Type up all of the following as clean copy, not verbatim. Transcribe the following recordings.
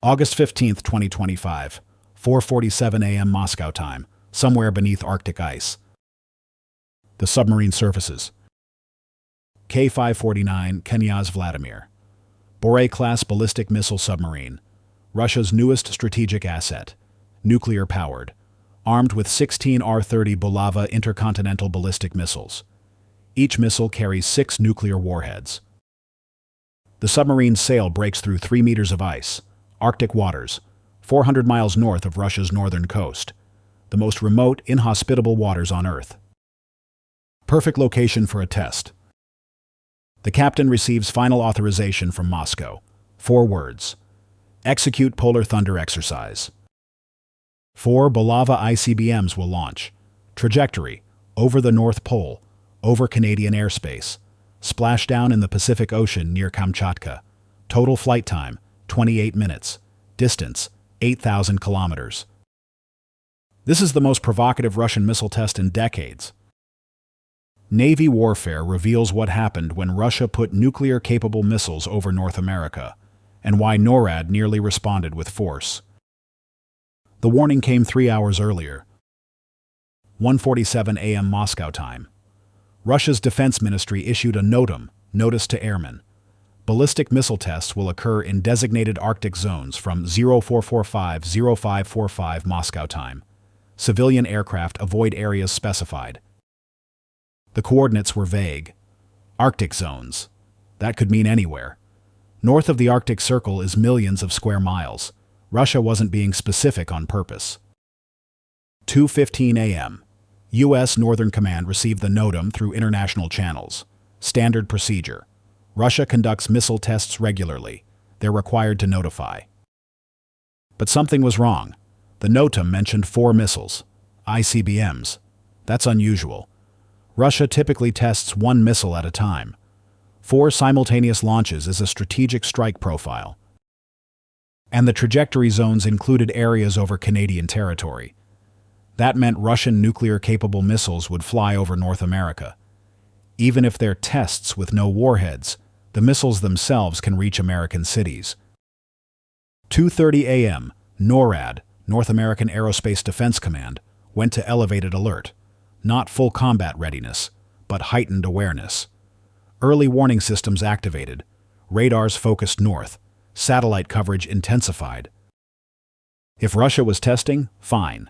August 15th, 2025, 4:47 a.m. Moscow time, somewhere beneath Arctic ice. The submarine surfaces. K-549 Knyaz Vladimir. Borei-class ballistic missile submarine. Russia's newest strategic asset. Nuclear-powered. Armed with 16 R-30 Bulava intercontinental ballistic missiles. Each missile carries 6 nuclear warheads. The submarine's sail breaks through 3 meters of ice. Arctic waters, 400 miles north of Russia's northern coast, the most remote, inhospitable waters on Earth. Perfect location for a test. The captain receives final authorization from Moscow. 4 words. Execute Polar Thunder exercise. 4 Bulava ICBMs will launch. Trajectory, over the North Pole, over Canadian airspace. Splashdown in the Pacific Ocean near Kamchatka. Total flight time, 28 minutes. Distance, 8,000 kilometers. This is the most provocative Russian missile test in decades. Navy warfare reveals what happened when Russia put nuclear-capable missiles over North America, and why NORAD nearly responded with force. The warning came 3 hours earlier. 1:47 a.m. Moscow time. Russia's defense ministry issued a NOTAM, Notice to Airmen. Ballistic missile tests will occur in designated Arctic zones from 0445-0545 Moscow time. Civilian aircraft avoid areas specified. The coordinates were vague. Arctic zones. That could mean anywhere. North of the Arctic Circle is millions of square miles. Russia wasn't being specific on purpose. 2:15 a.m. U.S. Northern Command received the NOTAM through international channels. Standard procedure. Russia conducts missile tests regularly. They're required to notify. But something was wrong. The NOTAM mentioned 4 missiles. ICBMs. That's unusual. Russia typically tests 1 missile at a time. 4 simultaneous launches is a strategic strike profile. And the trajectory zones included areas over Canadian territory. That meant Russian nuclear-capable missiles would fly over North America. Even if they're tests with no warheads, the missiles themselves can reach American cities. 2:30 a.m., NORAD, North American Aerospace Defense Command, went to elevated alert. Not full combat readiness, but heightened awareness. Early warning systems activated. Radars focused north. Satellite coverage intensified. If Russia was testing, fine.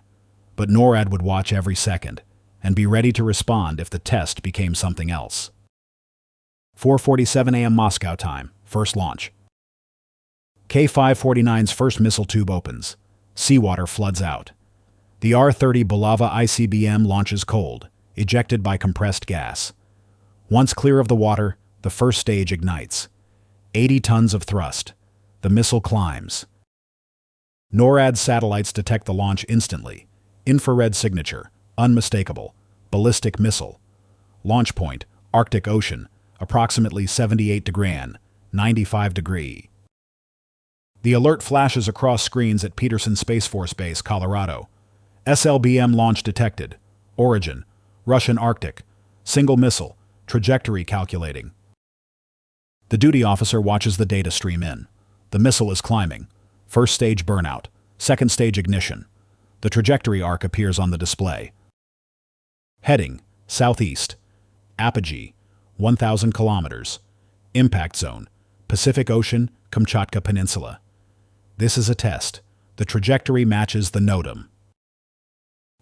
But NORAD would watch every second and be ready to respond if the test became something else. 4:47 a.m. Moscow time, first launch. K-549's first missile tube opens. Seawater floods out. The R-30 Bulava ICBM launches cold, ejected by compressed gas. Once clear of the water, the first stage ignites. 80 tons of thrust. The missile climbs. NORAD satellites detect the launch instantly. Infrared signature, unmistakable. Ballistic missile. Launch point, Arctic Ocean, approximately 78 degrees, 95 degrees. The alert flashes across screens at Peterson Space Force Base, Colorado. SLBM launch detected. Origin, Russian Arctic. Single missile, trajectory calculating. The duty officer watches the data stream in. The missile is climbing. First stage burnout. Second stage ignition. The trajectory arc appears on the display. Heading, southeast. Apogee, 1,000 kilometers. Impact zone, Pacific Ocean, Kamchatka Peninsula. This is a test. The trajectory matches the NOTAM.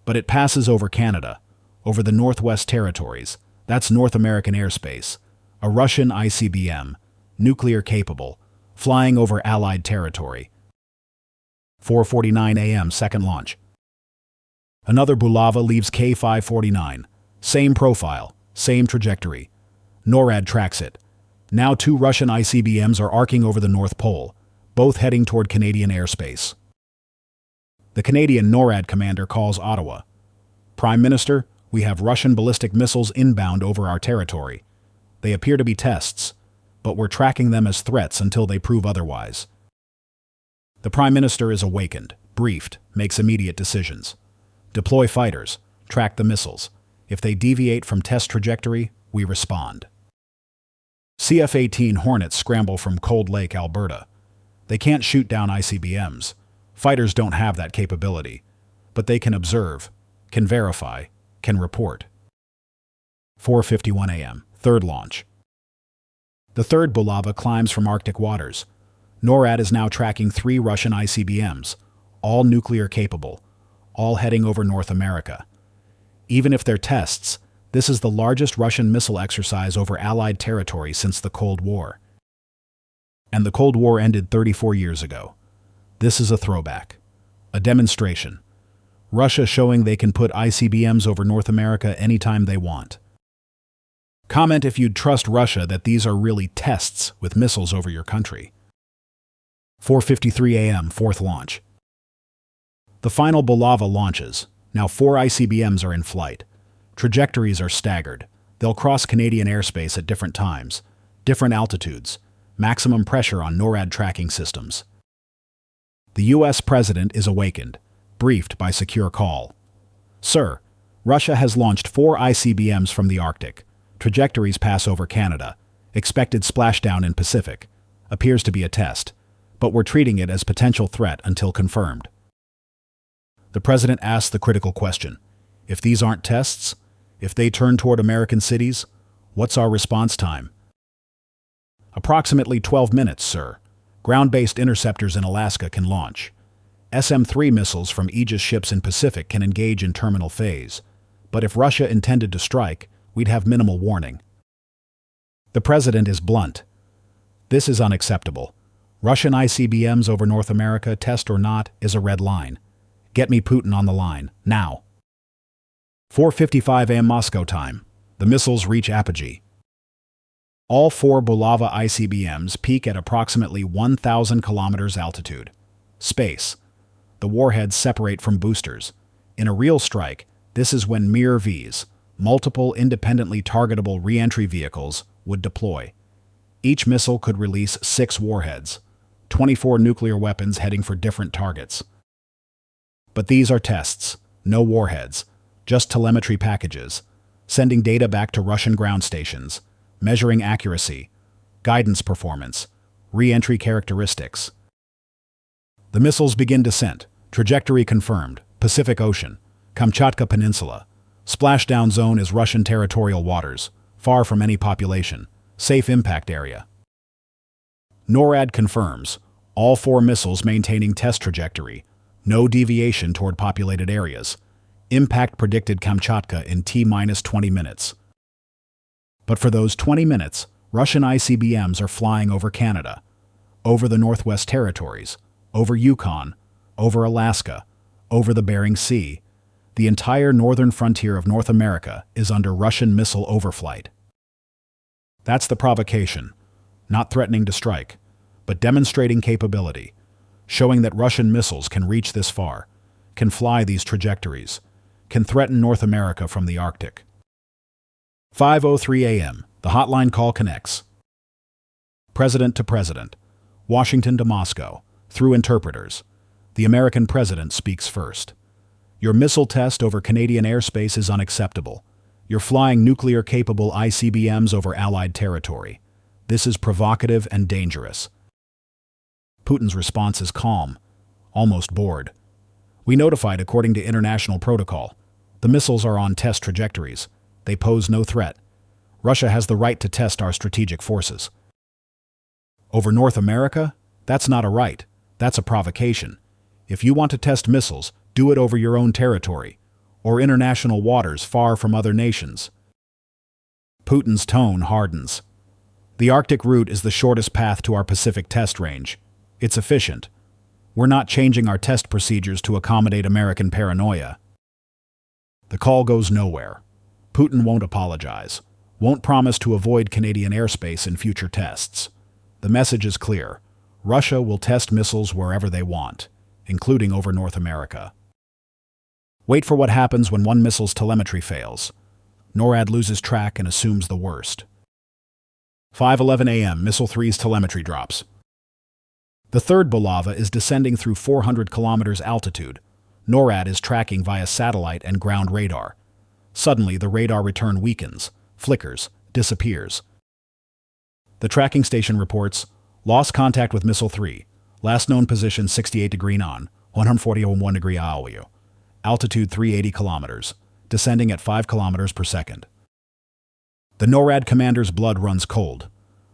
But it passes over Canada, over the Northwest Territories. That's North American airspace. A Russian ICBM, nuclear capable, flying over Allied territory. 4:49 a.m. second launch. Another Bulava leaves K-549. Same profile, same trajectory. NORAD tracks it. Now 2 Russian ICBMs are arcing over the North Pole, both heading toward Canadian airspace. The Canadian NORAD commander calls Ottawa. Prime Minister, we have Russian ballistic missiles inbound over our territory. They appear to be tests, but we're tracking them as threats until they prove otherwise. The Prime Minister is awakened, briefed, makes immediate decisions. Deploy fighters, track the missiles. If they deviate from test trajectory, we respond. CF-18 Hornets scramble from Cold Lake, Alberta. They can't shoot down ICBMs. Fighters don't have that capability. But they can observe, can verify, can report. 4:51 a.m. Third launch. The third Bulava climbs from Arctic waters. NORAD is now tracking 3 Russian ICBMs, all nuclear capable, all heading over North America. Even if they're tests, this is the largest Russian missile exercise over Allied territory since the Cold War. And the Cold War ended 34 years ago. This is a throwback, a demonstration. Russia showing they can put ICBMs over North America anytime they want. Comment if you'd trust Russia that these are really tests with missiles over your country. 4:53 a.m. Fourth launch. The final Bulava launches. Now 4 ICBMs are in flight. Trajectories are staggered. They'll cross Canadian airspace at different times, different altitudes, maximum pressure on NORAD tracking systems. The U.S. President is awakened, briefed by secure call. Sir, Russia has launched 4 ICBMs from the Arctic. Trajectories pass over Canada. Expected splashdown in Pacific. Appears to be a test, but we're treating it as potential threat until confirmed. The President asks the critical question. If these aren't tests, if they turn toward American cities, what's our response time? Approximately 12 minutes, sir. Ground-based interceptors in Alaska can launch. SM-3 missiles from Aegis ships in Pacific can engage in terminal phase. But if Russia intended to strike, we'd have minimal warning. The President is blunt. This is unacceptable. Russian ICBMs over North America, test or not, is a red line. Get me Putin on the line, now. 4:55 a.m. Moscow time. The missiles reach apogee. All 4 Bulava ICBMs peak at approximately 1,000 kilometers altitude. Space. The warheads separate from boosters. In a real strike, this is when MIR-Vs, multiple independently targetable re-entry vehicles, would deploy. Each missile could release 6 warheads, 24 nuclear weapons heading for different targets. But these are tests, no warheads, just telemetry packages, sending data back to Russian ground stations, measuring accuracy, guidance performance, re-entry characteristics. The missiles begin descent, trajectory confirmed, Pacific Ocean, Kamchatka Peninsula. Splashdown zone is Russian territorial waters, far from any population, safe impact area. NORAD confirms, all 4 missiles maintaining test trajectory, no deviation toward populated areas. Impact predicted Kamchatka in T-20 minutes. But for those 20 minutes, Russian ICBMs are flying over Canada, over the Northwest Territories, over Yukon, over Alaska, over the Bering Sea. The entire northern frontier of North America is under Russian missile overflight. That's the provocation, not threatening to strike, but demonstrating capability, showing that Russian missiles can reach this far, can fly these trajectories, can threaten North America from the Arctic. 5:03 a.m. The hotline call connects. President to President, Washington to Moscow, through interpreters. The American President speaks first. Your missile test over Canadian airspace is unacceptable. You're flying nuclear-capable ICBMs over Allied territory. This is provocative and dangerous. Putin's response is calm, almost bored. We notified according to international protocol. The missiles are on test trajectories. They pose no threat. Russia has the right to test our strategic forces. Over North America? That's not a right. That's a provocation. If you want to test missiles, do it over your own territory, or international waters far from other nations. Putin's tone hardens. The Arctic route is the shortest path to our Pacific test range. It's efficient. We're not changing our test procedures to accommodate American paranoia. The call goes nowhere. Putin won't apologize, won't promise to avoid Canadian airspace in future tests. The message is clear. Russia will test missiles wherever they want, including over North America. Wait for what happens when one missile's telemetry fails. NORAD loses track and assumes the worst. 5:11 a.m. Missile 3's telemetry drops. The third Bulava is descending through 400 kilometers altitude. NORAD is tracking via satellite and ground radar. Suddenly, the radar return weakens, flickers, disappears. The tracking station reports, lost contact with Missile 3, Last known position 68 degree non, 141 degree AOU. Altitude 380 kilometers, descending at 5 kilometers per second. The NORAD commander's blood runs cold.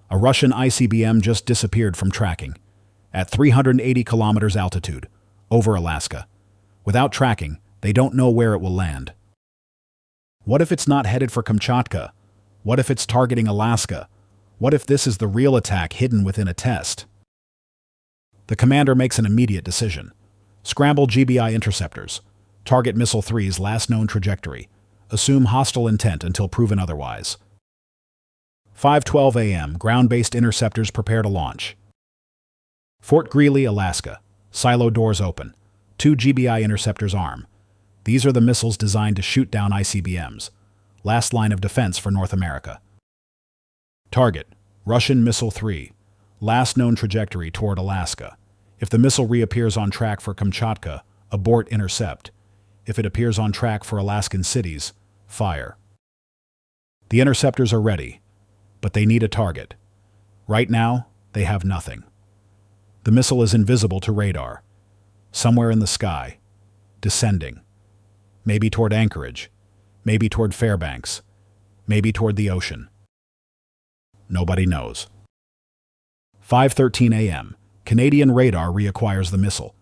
A Russian ICBM just disappeared from tracking. At 380 kilometers altitude, over Alaska. Without tracking, they don't know where it will land. What if it's not headed for Kamchatka? What if it's targeting Alaska? What if this is the real attack hidden within a test? The commander makes an immediate decision. Scramble GBI interceptors. Target Missile 3's last known trajectory. Assume hostile intent until proven otherwise. 5:12 a.m. Ground-based interceptors prepare to launch. Fort Greely, Alaska. Silo doors open. 2 GBI interceptors arm. These are the missiles designed to shoot down ICBMs. Last line of defense for North America. Target: Russian Missile 3. Last known trajectory toward Alaska. If the missile reappears on track for Kamchatka, abort intercept. If it appears on track for Alaskan cities, fire. The interceptors are ready, but they need a target. Right now, they have nothing. The missile is invisible to radar. Somewhere in the sky. Descending. Maybe toward Anchorage. Maybe toward Fairbanks. Maybe toward the ocean. Nobody knows. 5:13 a.m. Canadian radar reacquires the missile.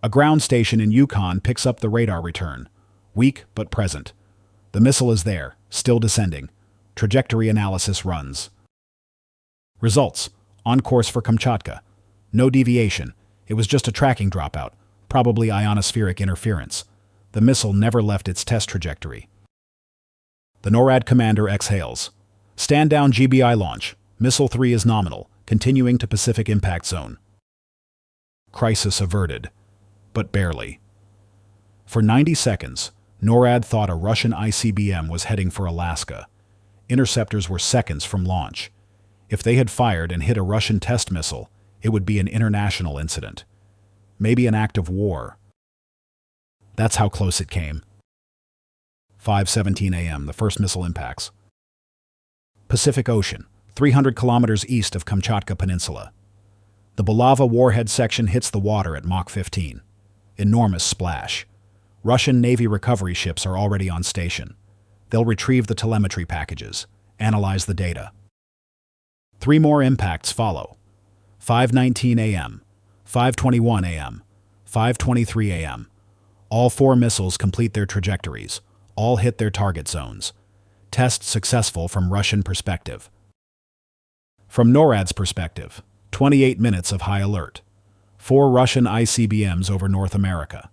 A ground station in Yukon picks up the radar return. Weak but present. The missile is there, still descending. Trajectory analysis runs. Results: on course for Kamchatka. No deviation. It was just a tracking dropout, probably ionospheric interference. The missile never left its test trajectory. The NORAD commander exhales. Stand down GBI launch. Missile 3 is nominal, continuing to Pacific impact zone. Crisis averted, but barely. For 90 seconds, NORAD thought a Russian ICBM was heading for Alaska. Interceptors were seconds from launch. If they had fired and hit a Russian test missile, it would be an international incident. Maybe an act of war. That's how close it came. 5:17 a.m. The first missile impacts. Pacific Ocean, 300 kilometers east of Kamchatka Peninsula. The Bulava warhead section hits the water at Mach 15. Enormous splash. Russian Navy recovery ships are already on station. They'll retrieve the telemetry packages, analyze the data. 3 more impacts follow. 5:19 a.m., 5:21 a.m., 5:23 a.m. All 4 missiles complete their trajectories. All hit their target zones. Test successful from Russian perspective. From NORAD's perspective, 28 minutes of high alert. 4 Russian ICBMs over North America.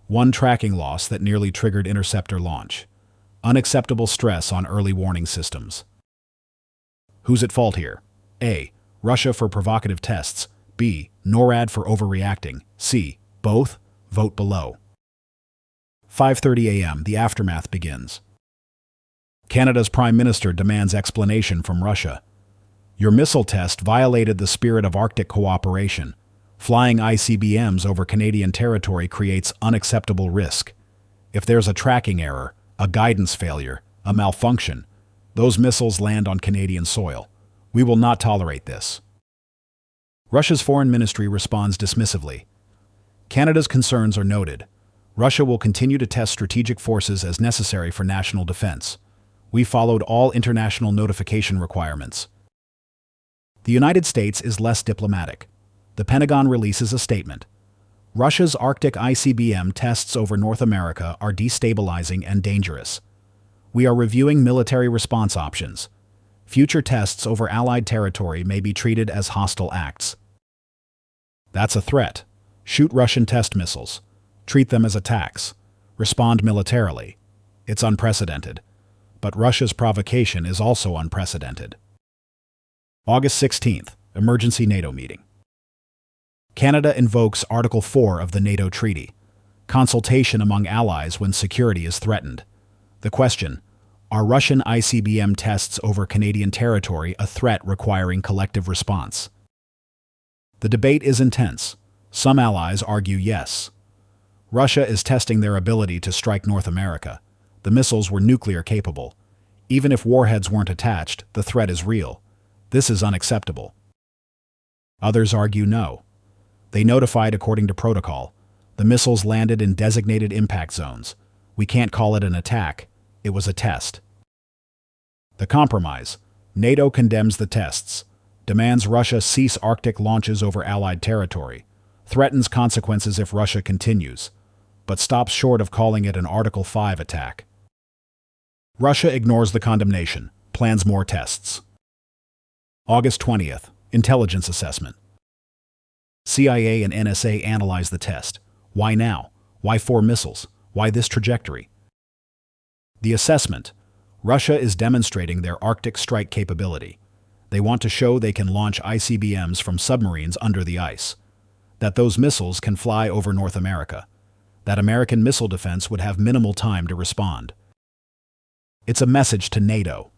1 tracking loss that nearly triggered interceptor launch. Unacceptable stress on early warning systems. Who's at fault here? A. Russia for provocative tests. B. NORAD for overreacting. C. Both? Vote below. 5:30 a.m. The aftermath begins. Canada's Prime Minister demands explanation from Russia. Your missile test violated the spirit of Arctic cooperation. Flying ICBMs over Canadian territory creates unacceptable risk. If there's a tracking error, a guidance failure, a malfunction, those missiles land on Canadian soil. We will not tolerate this. Russia's foreign ministry responds dismissively. Canada's concerns are noted. Russia will continue to test strategic forces as necessary for national defense. We followed all international notification requirements. The United States is less diplomatic. The Pentagon releases a statement. Russia's Arctic ICBM tests over North America are destabilizing and dangerous. We are reviewing military response options. Future tests over Allied territory may be treated as hostile acts. That's a threat. Shoot Russian test missiles. Treat them as attacks. Respond militarily. It's unprecedented. But Russia's provocation is also unprecedented. August 16th, emergency NATO meeting. Canada invokes Article 4 of the NATO Treaty. Consultation among allies when security is threatened. The question: are Russian ICBM tests over Canadian territory a threat requiring collective response? The debate is intense. Some allies argue yes. Russia is testing their ability to strike North America. The missiles were nuclear capable. Even if warheads weren't attached, the threat is real. This is unacceptable. Others argue no. They notified according to protocol. The missiles landed in designated impact zones. We can't call it an attack. It was a test. The compromise. NATO condemns the tests, demands Russia cease Arctic launches over Allied territory, threatens consequences if Russia continues, but stops short of calling it an Article 5 attack. Russia ignores the condemnation, plans more tests. August 20th, intelligence assessment. CIA and NSA analyze the test. Why now? Why 4 missiles? Why this trajectory? The assessment. Russia is demonstrating their Arctic strike capability. They want to show they can launch ICBMs from submarines under the ice, that those missiles can fly over North America, that American missile defense would have minimal time to respond. It's a message to NATO.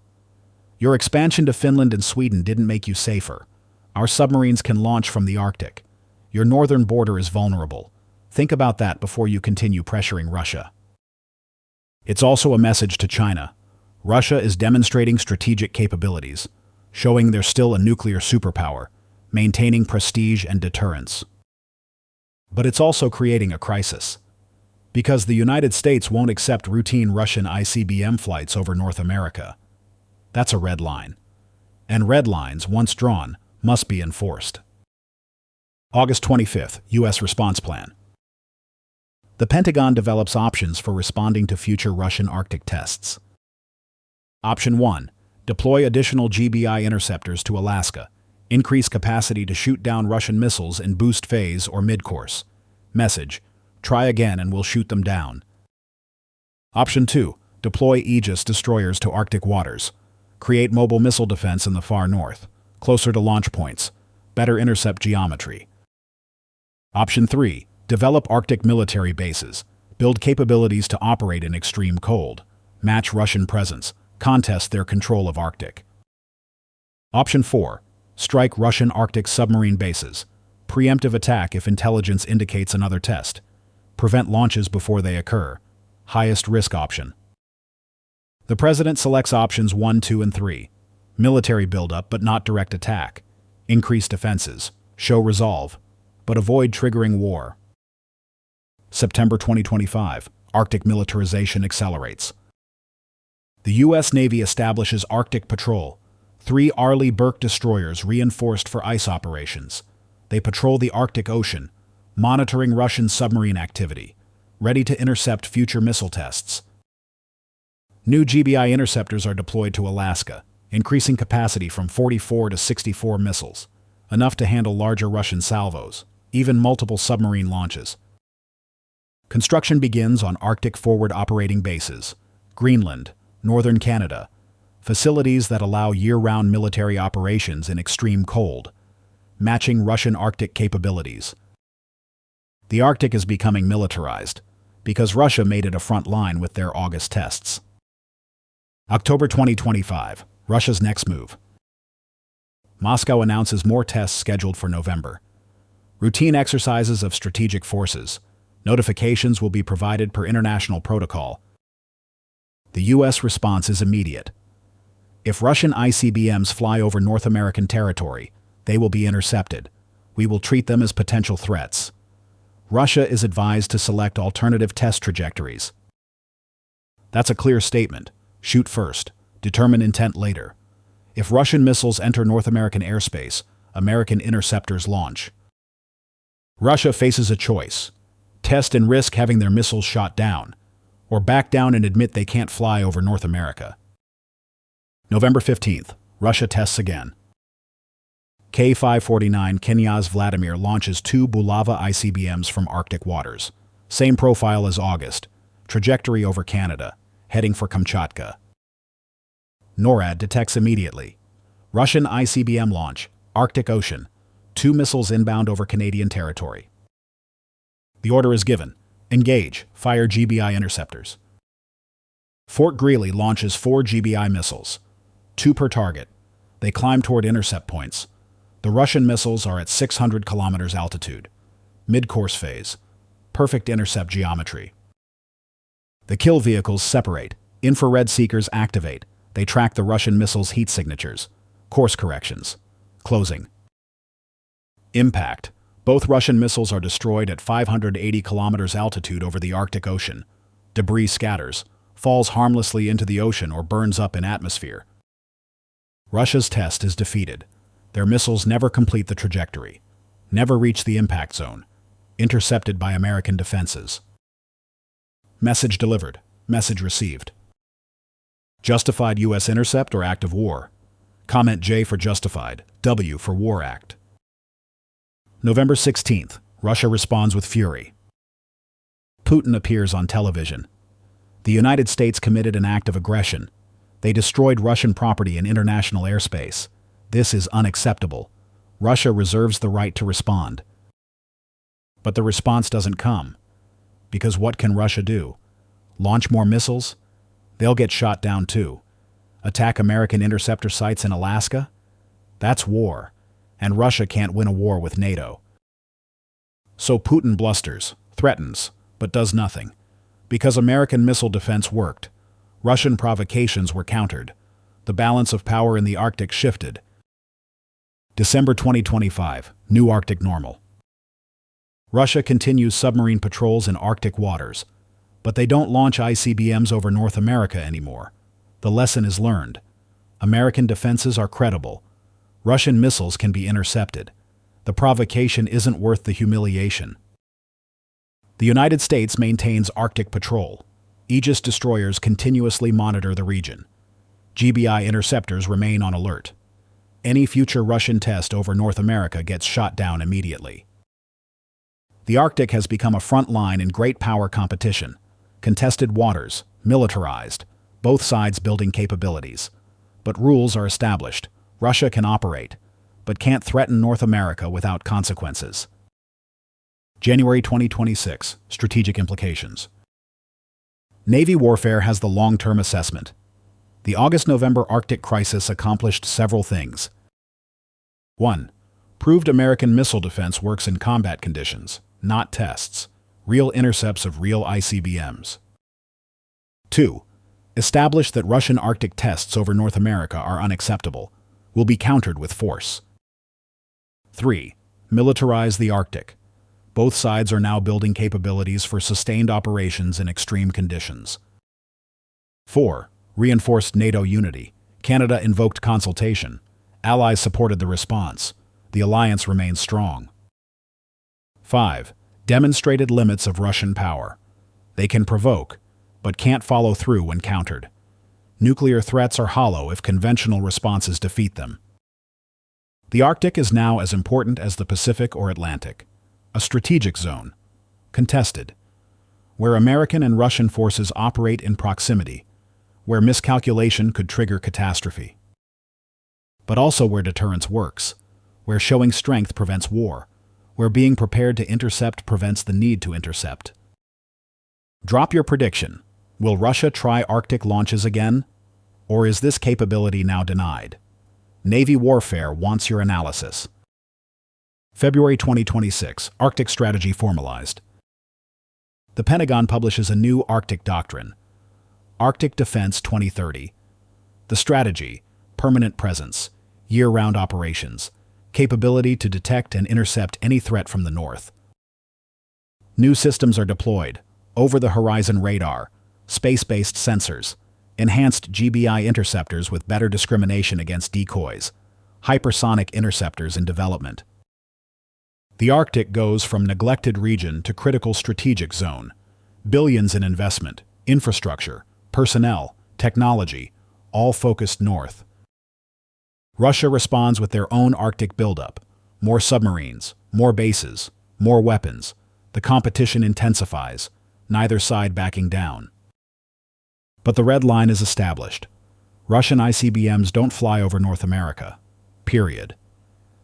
Your expansion to Finland and Sweden didn't make you safer. Our submarines can launch from the Arctic. Your northern border is vulnerable. Think about that before you continue pressuring Russia. It's also a message to China. Russia is demonstrating strategic capabilities, showing they're still a nuclear superpower, maintaining prestige and deterrence. But it's also creating a crisis, because the United States won't accept routine Russian ICBM flights over North America. That's a red line. And red lines, once drawn, must be enforced. August 25th, U.S. response plan. The Pentagon develops options for responding to future Russian Arctic tests. Option 1. Deploy additional GBI interceptors to Alaska. Increase capacity to shoot down Russian missiles in boost phase or mid-course. Message. Try again and we'll shoot them down. Option 2. Deploy Aegis destroyers to Arctic waters. Create mobile missile defense in the far north, closer to launch points. Better intercept geometry. Option 3. Develop Arctic military bases. Build capabilities to operate in extreme cold. Match Russian presence. Contest their control of Arctic. Option 4. Strike Russian Arctic submarine bases. Preemptive attack if intelligence indicates another test. Prevent launches before they occur. Highest risk option. The President selects options 1, 2, and 3. Military buildup but not direct attack. Increase defenses. Show resolve. But avoid triggering war. September 2025. Arctic militarization accelerates. The U.S. Navy establishes Arctic Patrol. 3 Arleigh Burke destroyers reinforced for ice operations. They patrol the Arctic Ocean, monitoring Russian submarine activity, ready to intercept future missile tests. New GBI interceptors are deployed to Alaska, increasing capacity from 44 to 64 missiles, enough to handle larger Russian salvos, even multiple submarine launches. Construction begins on Arctic forward operating bases, Greenland, northern Canada, facilities that allow year-round military operations in extreme cold, matching Russian Arctic capabilities. The Arctic is becoming militarized, because Russia made it a front line with their August tests. October 2025, Russia's next move. Moscow announces more tests scheduled for November. Routine exercises of strategic forces. Notifications will be provided per international protocol. The U.S. response is immediate. If Russian ICBMs fly over North American territory, they will be intercepted. We will treat them as potential threats. Russia is advised to select alternative test trajectories. That's a clear statement. Shoot first. Determine intent later. If Russian missiles enter North American airspace, American interceptors launch. Russia faces a choice. Test and risk having their missiles shot down, or back down and admit they can't fly over North America. November 15th, Russia tests again. K-549 Knyaz Vladimir launches 2 Bulava ICBMs from Arctic waters. Same profile as August. Trajectory over Canada, heading for Kamchatka. NORAD detects immediately. Russian ICBM launch, Arctic Ocean. 2 missiles inbound over Canadian territory. The order is given. Engage, fire GBI interceptors. Fort Greely launches 4 GBI missiles, 2 per target. They climb toward intercept points. The Russian missiles are at 600 kilometers altitude. Mid-course phase. Perfect intercept geometry. The kill vehicles separate. Infrared seekers activate. They track the Russian missiles' heat signatures. Course corrections. Closing. Impact. Both Russian missiles are destroyed at 580 kilometers altitude over the Arctic Ocean. Debris scatters, falls harmlessly into the ocean or burns up in atmosphere. Russia's test is defeated. Their missiles never complete the trajectory, never reach the impact zone, intercepted by American defenses. Message delivered, message received. Justified U.S. intercept or act of war? Comment J for justified, W for war act. November 16th, Russia responds with fury. Putin appears on television. The United States committed an act of aggression. They destroyed Russian property in international airspace. This is unacceptable. Russia reserves the right to respond. But the response doesn't come. Because what can Russia do? Launch more missiles? They'll get shot down too. Attack American interceptor sites in Alaska? That's war. And Russia can't win a war with NATO. So Putin blusters, threatens, but does nothing. Because American missile defense worked. Russian provocations were countered. The balance of power in the Arctic shifted. December 2025, new Arctic normal. Russia continues submarine patrols in Arctic waters, but they don't launch ICBMs over North America anymore. The lesson is learned. American defenses are credible. Russian missiles can be intercepted. The provocation isn't worth the humiliation. The United States maintains Arctic patrol. Aegis destroyers continuously monitor the region. GBI interceptors remain on alert. Any future Russian test over North America gets shot down immediately. The Arctic has become a front line in great power competition. Contested waters, militarized, both sides building capabilities. But rules are established. Russia can operate, but can't threaten North America without consequences. January 2026, strategic implications. Navy warfare has the long-term assessment. The August-November Arctic crisis accomplished several things. 1. Proved American missile defense works in combat conditions, not tests, real intercepts of real ICBMs. 2. Established that Russian Arctic tests over North America are unacceptable, will be countered with force. 3. Militarize the Arctic. Both sides are now building capabilities for sustained operations in extreme conditions. 4. Reinforced NATO unity. Canada invoked consultation. Allies supported the response. The alliance remains strong. 5. Demonstrated limits of Russian power. They can provoke, but can't follow through when countered. Nuclear threats are hollow if conventional responses defeat them. The Arctic is now as important as the Pacific or Atlantic. A strategic zone. Contested. Where American and Russian forces operate in proximity. Where miscalculation could trigger catastrophe. But also where deterrence works. Where showing strength prevents war. Where being prepared to intercept prevents the need to intercept. Drop your prediction. Will Russia try Arctic launches again? Or is this capability now denied? Navy warfare wants your analysis. February 2026, Arctic strategy formalized. The Pentagon publishes a new Arctic doctrine, Arctic Defense 2030. The strategy, permanent presence, year-round operations, capability to detect and intercept any threat from the north. New systems are deployed, over-the-horizon radar, space-based sensors, enhanced GBI interceptors with better discrimination against decoys, hypersonic interceptors in development. The Arctic goes from neglected region to critical strategic zone. Billions in investment, infrastructure, personnel, technology, all focused north. Russia responds with their own Arctic buildup. More submarines, more bases, more weapons. The competition intensifies, neither side backing down. But the red line is established. Russian ICBMs don't fly over North America. Period.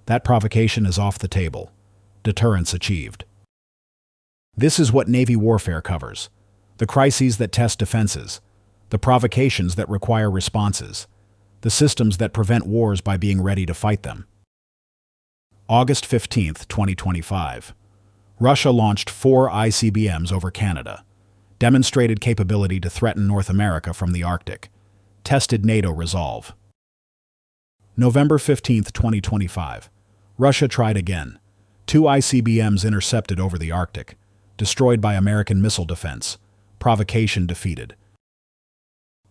That provocation is off the table. Deterrence achieved. This is what Navy warfare covers. The crises that test defenses. The provocations that require responses. The systems that prevent wars by being ready to fight them. August 15, 2025. Russia launched 4 ICBMs over Canada. Demonstrated capability to threaten North America from the Arctic. Tested NATO resolve. November 15, 2025. Russia tried again. 2 ICBMs intercepted over the Arctic, destroyed by American missile defense. Provocation defeated.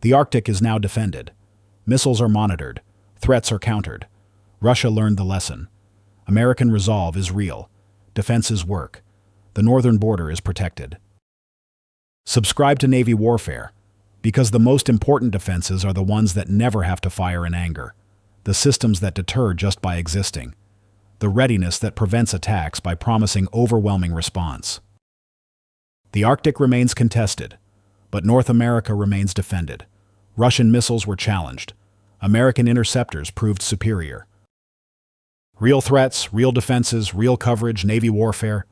The Arctic is now defended. Missiles are monitored. Threats are countered. Russia learned the lesson. American resolve is real. Defenses work. The northern border is protected. Subscribe to Navy Warfare, because the most important defenses are the ones that never have to fire in anger, the systems that deter just by existing, the readiness that prevents attacks by promising overwhelming response. The Arctic remains contested, but North America remains defended. Russian missiles were challenged. American interceptors proved superior. Real threats, real defenses, real coverage, Navy warfare.